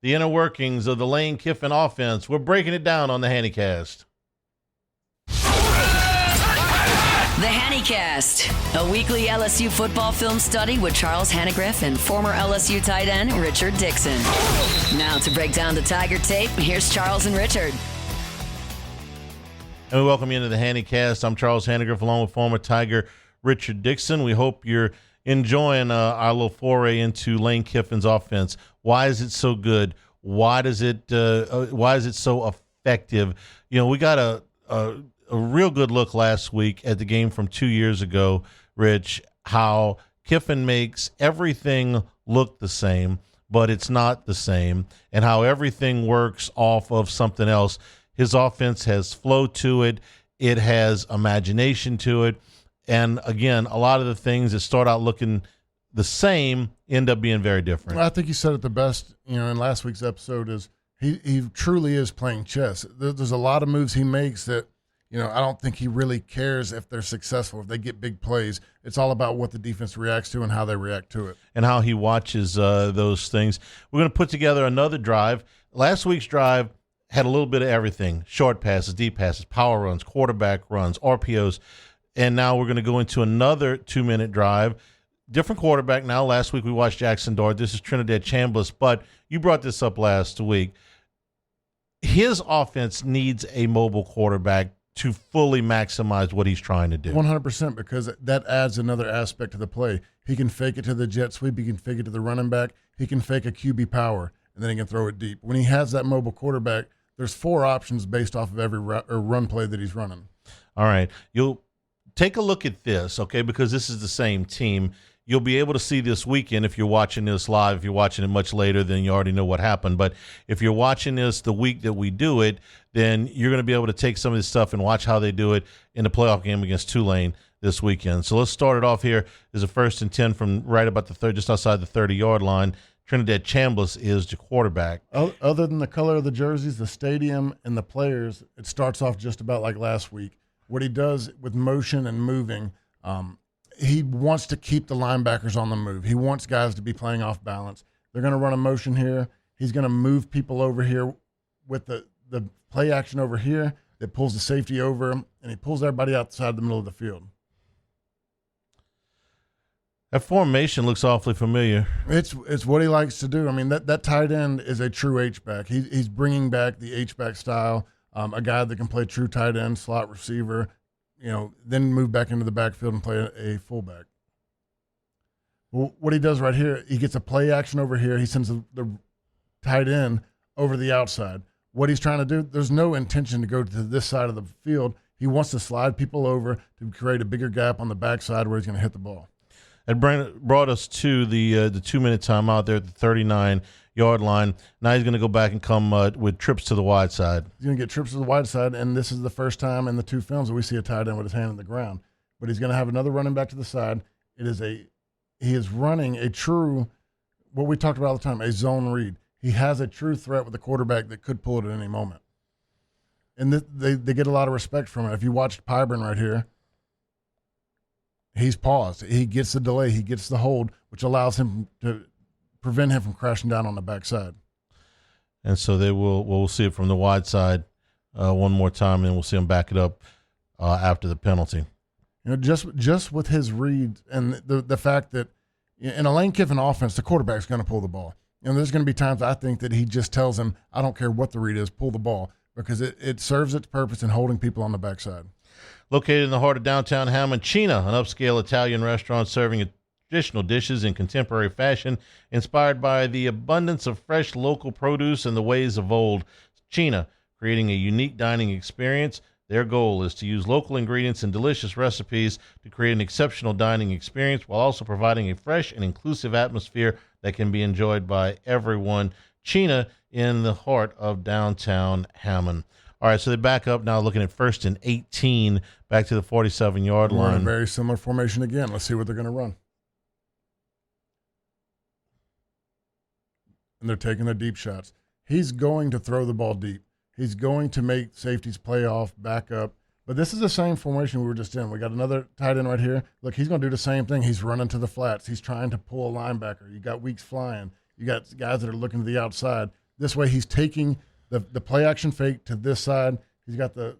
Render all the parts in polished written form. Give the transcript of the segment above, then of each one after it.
the inner workings of the Lane Kiffin offense. We're breaking it down on the Hannycast. The Hannycast, a weekly LSU football film study with Charles Hanagriff and former LSU tight end Richard Dickson. Now to break down the Tiger tape, here's Charles and Richard. And we welcome you into the Hannycast. I'm Charles Hanagriff along with former Tiger Richard Dickson. We hope you're enjoying our little foray into Lane Kiffin's offense. Why is it so good? Why is it so effective? You know, we got a real good look last week at the game from 2 years ago, Rich, how Kiffin makes everything look the same, but it's not the same, and how everything works off of something else. His offense has flow to it. It has imagination to it. And, again, a lot of the things that start out looking the same end up being very different. Well, I think you said it the best, in last week's episode is he truly is playing chess. There's a lot of moves he makes that, I don't think he really cares if they're successful, if they get big plays. It's all about what the defense reacts to and how they react to it. And how he watches those things. We're going to put together another drive. Last week's drive had a little bit of everything: short passes, deep passes, power runs, quarterback runs, RPOs. And now we're going to go into another 2-minute drive. Different quarterback now. Last week we watched Jackson Dart. This is Trinidad Chambliss. But you brought this up last week. His offense needs a mobile quarterback to fully maximize what he's trying to do. 100%, because that adds another aspect to the play. He can fake it to the jet sweep. He can fake it to the running back. He can fake a QB power, and then he can throw it deep. When he has that mobile quarterback, there's 4 options based off of every run play that he's running. All right. You'll take a look at this, okay, because this is the same team. You'll be able to see this weekend if you're watching this live. If you're watching it much later, then you already know what happened. But if you're watching this the week that we do it, then you're going to be able to take some of this stuff and watch how they do it in the playoff game against Tulane this weekend. So let's start it off here. There's a 1st and 10 from right about just outside the 30-yard line. Trinidad Chambliss is the quarterback. Other than the color of the jerseys, the stadium, and the players, it starts off just about like last week. What he does with motion and moving, he wants to keep the linebackers on the move. He wants guys to be playing off balance. They're going to run a motion here. He's going to move people over here with the play action over here that pulls the safety over, and he pulls everybody outside the middle of the field. That formation looks awfully familiar. It's what he likes to do. I mean, that tight end is a true H-back. He's bringing back the H-back style, a guy that can play true tight end, slot receiver, then move back into the backfield and play a fullback. Well, what he does right here, he gets a play action over here. He sends the tight end over the outside. What he's trying to do, there's no intention to go to this side of the field. He wants to slide people over to create a bigger gap on the backside where he's going to hit the ball. It brought us to the 2-minute timeout there at the 39-yard line. Now he's going to go back and come with trips to the wide side. He's going to get trips to the wide side, and this is the first time in the 2 films that we see a tight end with his hand on the ground. But he's going to have another running back to the side. He is running a true, what we talked about all the time, a zone read. He has a true threat with the quarterback that could pull it at any moment. And they get a lot of respect from it. If you watched Pyburn right here, he's paused. He gets the delay. He gets the hold, which allows him to prevent him from crashing down on the backside. And so we'll see it from the wide side one more time, and we'll see him back it up after the penalty. Just with his read and the fact that in a Lane Kiffin offense, the quarterback's going to pull the ball. There's going to be times I think that he just tells him, I don't care what the read is, pull the ball, because it serves its purpose in holding people on the backside. Located in the heart of downtown Hammond, Cina, an upscale Italian restaurant serving traditional dishes in contemporary fashion, inspired by the abundance of fresh local produce and the ways of old. Cina, creating a unique dining experience. Their goal is to use local ingredients and delicious recipes to create an exceptional dining experience while also providing a fresh and inclusive atmosphere that can be enjoyed by everyone. Cina in the heart of downtown Hammond. All right, so they back up now, looking at 1st and 18, back to the 47-yard line. We're in a very similar formation again. Let's see what they're going to run. And they're taking their deep shots. He's going to throw the ball deep. He's going to make safeties play off, back up. But this is the same formation we were just in. We got another tight end right here. Look, he's going to do the same thing. He's running to the flats. He's trying to pull a linebacker. You got Weeks flying. You got guys that are looking to the outside. This way he's taking the play action fake to this side. He's got the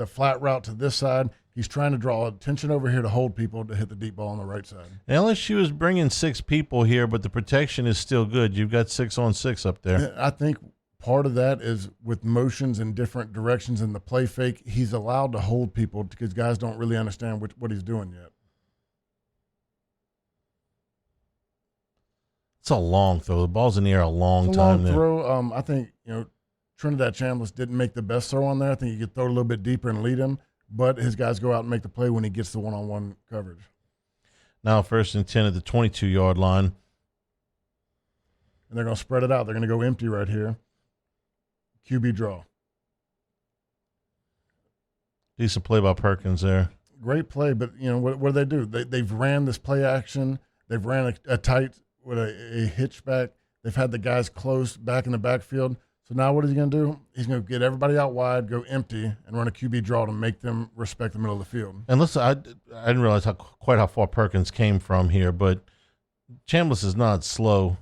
flat route to this side. He's trying to draw attention over here to hold people to hit the deep ball on the right side. LSU is bringing 6 people here, but the protection is still good. You've got 6-on-6 up there. I think part of that is with motions in different directions in the play fake, he's allowed to hold people because guys don't really understand what he's doing yet. It's a long throw. The ball's in the air a long It's a time. long throw. I think, Trinidad Chambliss didn't make the best throw on there. I think he could throw it a little bit deeper and lead him, but his guys go out and make the play when he gets the one-on-one coverage. Now 1st and 10 at the 22-yard line. And they're going to spread it out. They're going to go empty right here. QB draw. Decent play by Perkins there. Great play, but, what do they do? They've ran this play action. They've ran a tight with a hitchback. They've had the guys close back in the backfield. So now what is he going to do? He's going to get everybody out wide, go empty, and run a QB draw to make them respect the middle of the field. And listen, I didn't realize quite how far Perkins came from here, but Chambliss is not slow.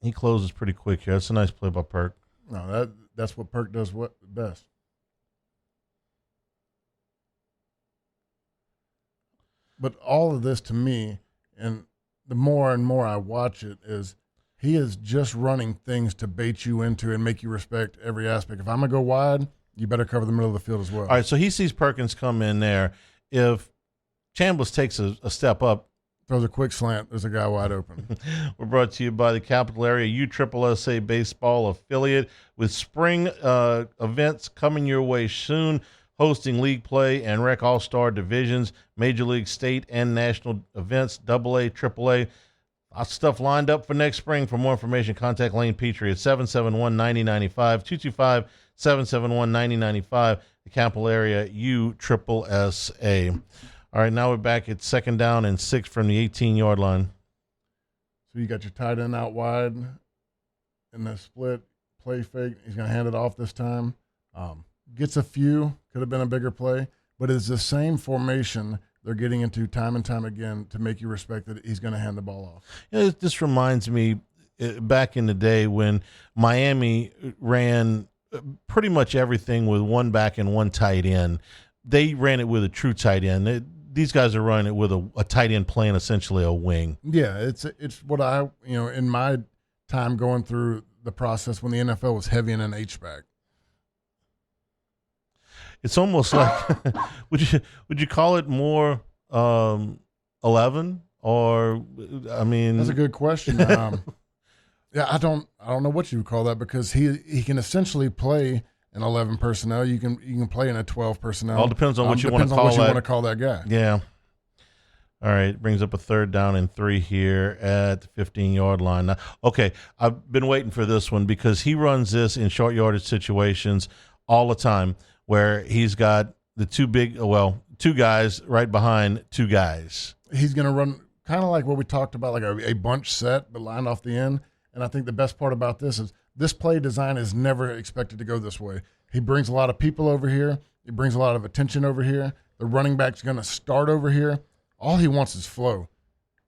He closes pretty quick here. That's a nice play by Perk. No, that's what Perk does best. But all of this to me, and the more and more I watch it, is he is just running things to bait you into and make you respect every aspect. If I'm going to go wide, you better cover the middle of the field as well. All right, so he sees Perkins come in there. If Chambliss takes a step up, throws a quick slant, there's a guy wide open. We're brought to you by the Capital Area USSSA Baseball Affiliate with spring events coming your way soon, hosting league play and rec all-star divisions, Major League State and National events, AA, AAA. Lots of stuff lined up for next spring. For more information, contact Lane Petrie at 771-9095, 225-771-9095, the Capital Area USSSA. All right, now we're back at 2nd down and 6 from the 18-yard line. So you got your tight end out wide in the split play fake. He's going to hand it off this time. Gets a few, could have been a bigger play, but it's the same formation they're getting into time and time again to make you respect that he's going to hand the ball off. This reminds me back in the day when Miami ran pretty much everything with one back and one tight end. They ran it with a true tight end. These guys are running it with a tight end playing essentially a wing. Yeah, it's what I, in my time going through the process when the NFL was heavy in an H-back. It's almost like would you call it more 11 or I mean that's a good question. Yeah, I don't know what you would call that because he can essentially play in 11 personnel. You can play in a 12 personnel. All depends on what you want to call what you that. want to call that guy. Yeah. All right, brings up a 3rd down and 3 here at the 15-yard line. Now, okay, I've been waiting for this one because he runs this in short yardage situations all the time, where he's got the two guys right behind 2 guys. He's going to run kind of like what we talked about, like a bunch set, but lined off the end. And I think the best part about this is this play design is never expected to go this way. He brings a lot of people over here. He brings a lot of attention over here. The running back's going to start over here. All he wants is flow.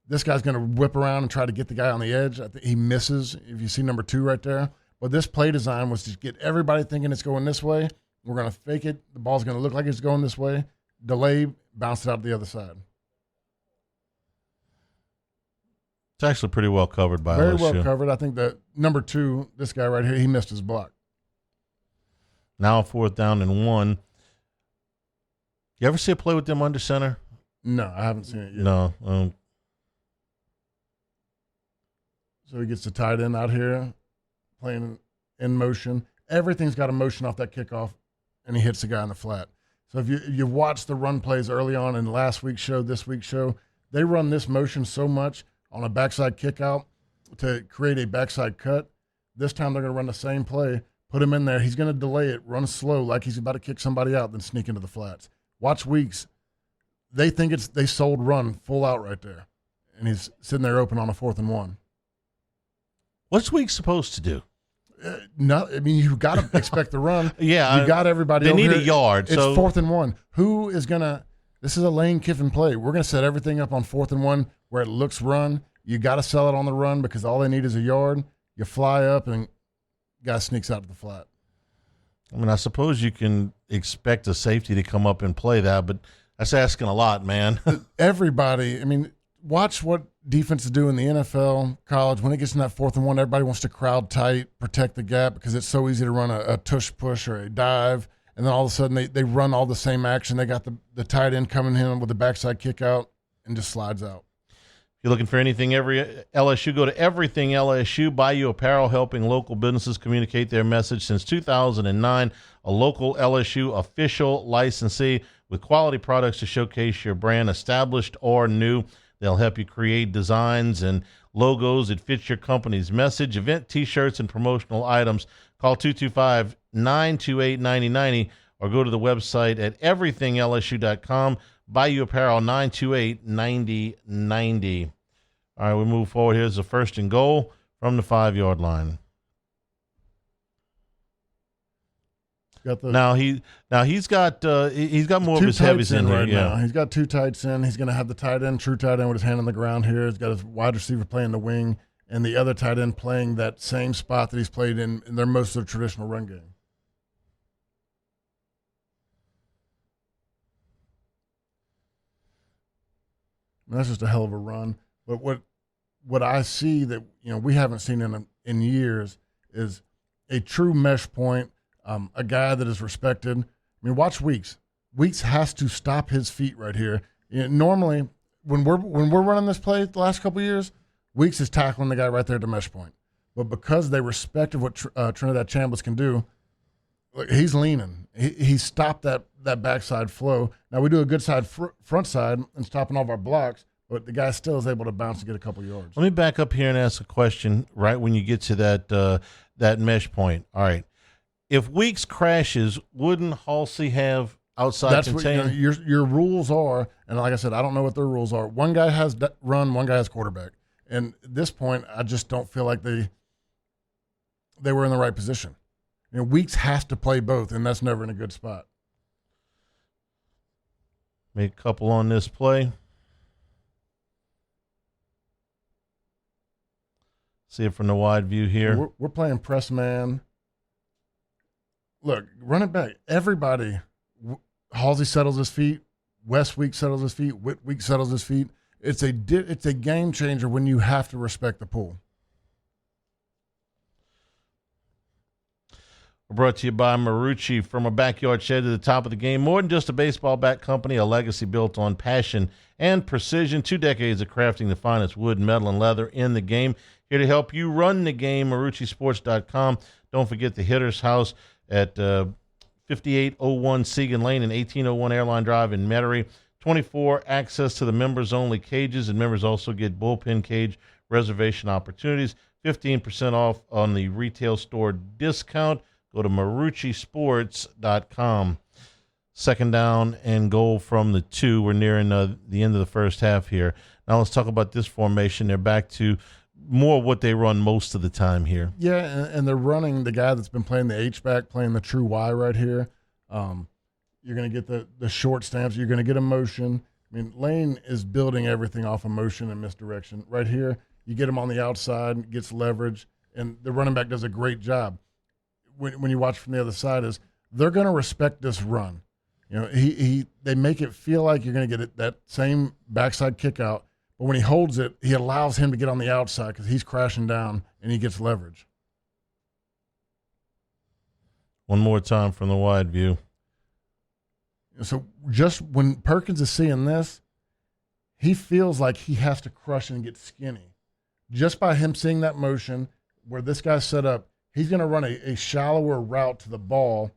This guy's going to whip around and try to get the guy on the edge. I think he misses, if you see number 2 right there. But this play design was to get everybody thinking it's going this way. We're going to fake it. The ball's going to look like it's going this way. Delay, bounce it out the other side. It's actually pretty well covered by Very LSU. well covered. I think that number 2, this guy right here, he missed his block. Now 4th down and 1. You ever see a play with them under center? No, I haven't seen it yet. No. So he gets the tight end out here, playing in motion. Everything's got a motion off that kickoff, and he hits the guy in the flat. So if you watch the run plays early on in last week's show, this week's show, they run this motion so much on a backside kick out to create a backside cut. This time they're going to run the same play, put him in there. He's going to delay it, run slow like he's about to kick somebody out, then sneak into the flats. Watch Weeks. They think they sold run full out right there, and he's sitting there open on a 4th and 1. What's Weeks supposed to do? No, I mean, you've got to expect the run. Yeah. You got everybody They over need here. a yard. It's so 4th and 1. Who is going to – this is a Lane Kiffin play. We're going to set everything up on 4th and 1 where it looks run. You got to sell it on the run because all they need is a yard. You fly up and guy sneaks out of the flat. I mean, I suppose you can expect a safety to come up and play that, but that's asking a lot, man. Everybody, I mean, watch what defenses do in the NFL, college. When it gets in that 4th and 1, everybody wants to crowd tight, protect the gap because it's so easy to run a tush push or a dive. And then all of a sudden they run all the same action. They got the tight end coming in with the backside kick out and just slides out. You're looking for anything LSU, go to Everything LSU, buy you apparel, helping local businesses communicate their message since 2009, a local LSU official licensee with quality products to showcase your brand, established or new. They'll help you create designs and logos that fit your company's message, event T-shirts, and promotional items. Call 225-928-9090 or go to the website at everythinglsu.com. Buy you apparel, 928-9090. All right, we move forward. Here's the 1st and goal from the 5-yard line. Now he's got more of his heavies in there. Right now. He's got 2 tights in. He's going to have the tight end, true tight end, with his hand on the ground here. He's got his wide receiver playing the wing, and the other tight end playing that same spot that he's played in their most of their traditional run game. And that's just a hell of a run. But what I see that we haven't seen in years is a true mesh point, a guy that is respected. I mean, watch Weeks. Weeks has to stop his feet right here. Normally, when we're running this play the last couple of years, Weeks is tackling the guy right there at the mesh point. But because they respected what Trinidad Chambliss can do, look, he's leaning. He stopped that backside flow. Now we do a good front side and stopping all of our blocks, but the guy still is able to bounce and get a couple yards. Let me back up here and ask a question right when you get to that mesh point. All right. If Weeks crashes, wouldn't Halsey have outside containment? That's what your rules are, and like I said, I don't know what their rules are. One guy has run, one guy has quarterback. And at this point, I just don't feel like they were in the right position. Weeks has to play both, and that's never in a good spot. Make a couple on this play. See it from the wide view here. We're playing press man. Look, run it back. Everybody, Halsey settles his feet. West Weeks settles his feet. Whit Weeks settles his feet. It's a game changer when you have to respect the pool. We're brought to you by Marucci. From a backyard shed to the top of the game, more than just a baseball bat company, a legacy built on passion and precision. 2 decades of crafting the finest wood, metal, and leather in the game. Here to help you run the game, MarucciSports.com. Don't forget the Hitter's House at 5801 Segan Lane and 1801 Airline Drive in Metairie. 24 access to the members-only cages, and members also get bullpen cage reservation opportunities. 15% off on the retail store discount. Go to MarucciSports.com. 2nd down and goal from the 2. We're nearing the end of the first half here. Now let's talk about this formation. They're back to more what they run most of the time here. Yeah, and they're running the guy that's been playing the H-back, playing the true Y right here. You're going to get the short stamps. You're going to get a motion. I mean, Lane is building everything off of motion and misdirection. Right here, you get him on the outside, gets leverage, and the running back does a great job. When you watch from the other side, is they're going to respect this run. They make it feel like you're going to get that same backside kick out, but when he holds it, he allows him to get on the outside because he's crashing down and he gets leverage. One more time from the wide view. So just when Perkins is seeing this, he feels like he has to crush and get skinny. Just by him seeing that motion where this guy's set up, he's going to run a shallower route to the ball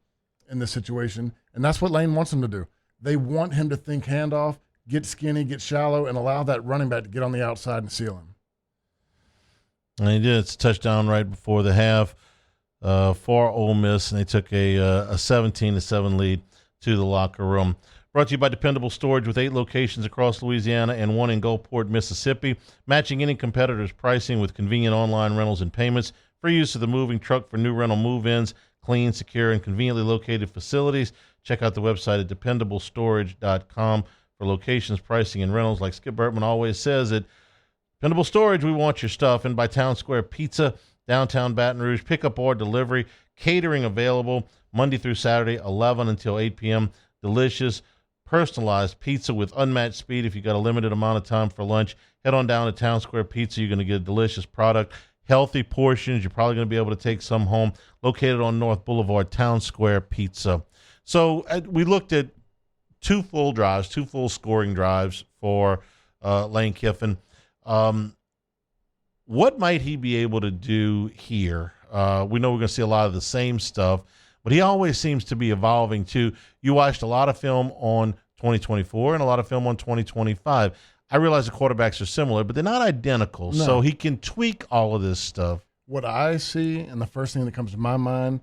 in this situation, and that's what Lane wants him to do. They want him to think handoff, get skinny, get shallow, and allow that running back to get on the outside and seal him. And he did. It's a touchdown right before the half for Ole Miss, and they took a 17-7 lead to the locker room. Brought to you by Dependable Storage with 8 locations across Louisiana and 1 in Gulfport, Mississippi. Matching any competitor's pricing with convenient online rentals and payments. Free use of the moving truck for new rental move-ins. Clean, secure, and conveniently located facilities. Check out the website at dependablestorage.com for locations, pricing, and rentals. Like Skip Bertman always says, at Dependable Storage, we want your stuff. And by Town Square Pizza, downtown Baton Rouge. Pickup or delivery. Catering available Monday through Saturday, 11 until 8 p.m. Delicious, personalized pizza with unmatched speed. If you got a limited amount of time for lunch, head on down to Town Square Pizza. You're going to get a delicious product, healthy portions. You're probably going to be able to take some home. Located on North Boulevard, Town Square Pizza. So we looked at two full scoring drives for Lane Kiffin. What might he be able to do here? We know we're going to see a lot of the same stuff, but he always seems to be evolving too. You watched a lot of film on 2024 and a lot of film on 2025. I realize the quarterbacks are similar, but they're not identical. No. So he can tweak all of this stuff. What I see, and the first thing that comes to my mind,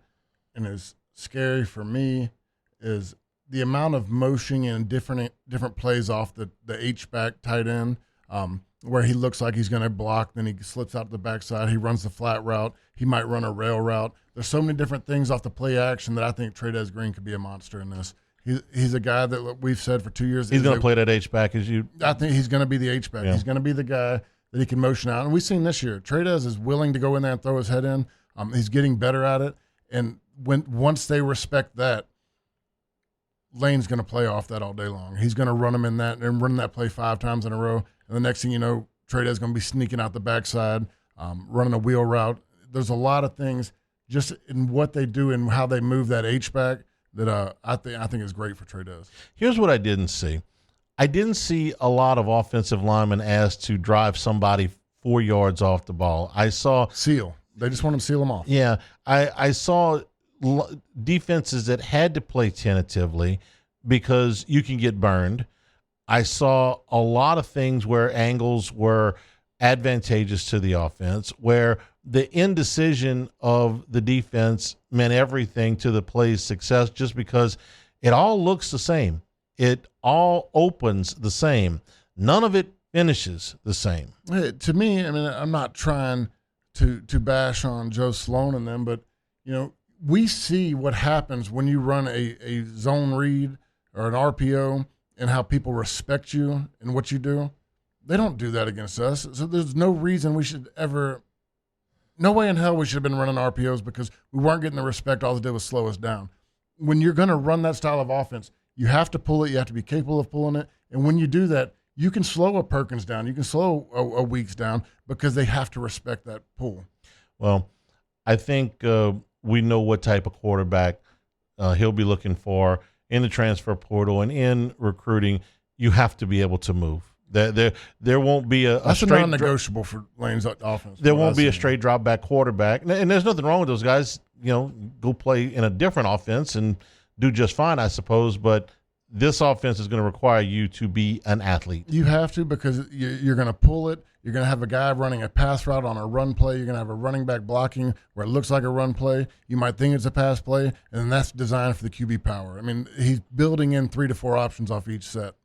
and is scary for me, is the amount of motion and different plays off the H-back tight end, where he looks like he's going to block, then he slips out the backside, he runs the flat route, he might run a rail route. There's so many different things off the play action that I think Trey'Dez Green could be a monster in this. He's a guy that we've said for 2 years. He's going to play that H-back as you. I think he's going to be the H-back. Yeah. He's going to be the guy that he can motion out. And we've seen this year, Trey'Dez is willing to go in there and throw his head in. He's getting better at it. And once they respect that, Lane's going to play off that all day long. He's going to run him in that and run that play 5 times in a row. And the next thing you know, Trey'Dez is going to be sneaking out the backside, running a wheel route. There's a lot of things just in what they do and how they move that H-back that I think is great for Trey'Dez. Here's what I didn't see. I didn't see a lot of offensive linemen asked to drive somebody 4 yards off the ball. I saw seal. They just want them to seal them off. Yeah, I saw defenses that had to play tentatively because you can get burned. I saw a lot of things where angles were advantageous to the offense, where the indecision of the defense meant everything to the play's success just because it all looks the same. It all opens the same. None of it finishes the same. Hey, to me, I mean, I'm not trying to bash on Joe Sloan and them, but, you know, we see what happens when you run a zone read or an RPO and how people respect you and what you do. They don't do that against us. So there's no reason we should ever – no way in hell we should have been running RPOs because we weren't getting the respect. All they did was slow us down. When you're going to run that style of offense, you have to pull it. You have to be capable of pulling it. And when you do that, you can slow a Perkins down. You can slow a Weeks down because they have to respect that pull. Well, I think we know what type of quarterback he'll be looking for in the transfer portal and in recruiting. You have to be able to move. There won't be a that's straight non-negotiable for Lane's offense. There won't be a straight drop back quarterback, and there's nothing wrong with those guys. You know, go play in a different offense and do just fine, I suppose. But this offense is going to require you to be an athlete. You have to because you're going to pull it. You're going to have a guy running a pass route on a run play. You're going to have a running back blocking where it looks like a run play. You might think it's a pass play, and that's designed for the QB power. I mean, he's building in 3 to 4 options off each set.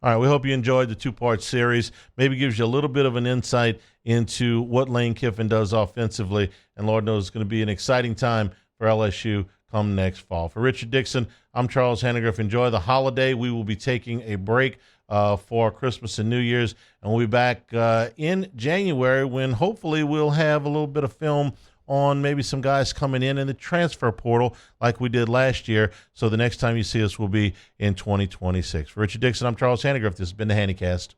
All right, we hope you enjoyed the 2-part series. Maybe gives you a little bit of an insight into what Lane Kiffin does offensively, and Lord knows it's going to be an exciting time for LSU come next fall. For Richard Dickson, I'm Charles Hanagriff. Enjoy the holiday. We will be taking a break for Christmas and New Year's, and we'll be back in January when hopefully we'll have a little bit of film on maybe some guys coming in the transfer portal like we did last year. So the next time you see us will be in 2026. For Richard Dickson, I'm Charles Hanagriff. This has been the Hannycast.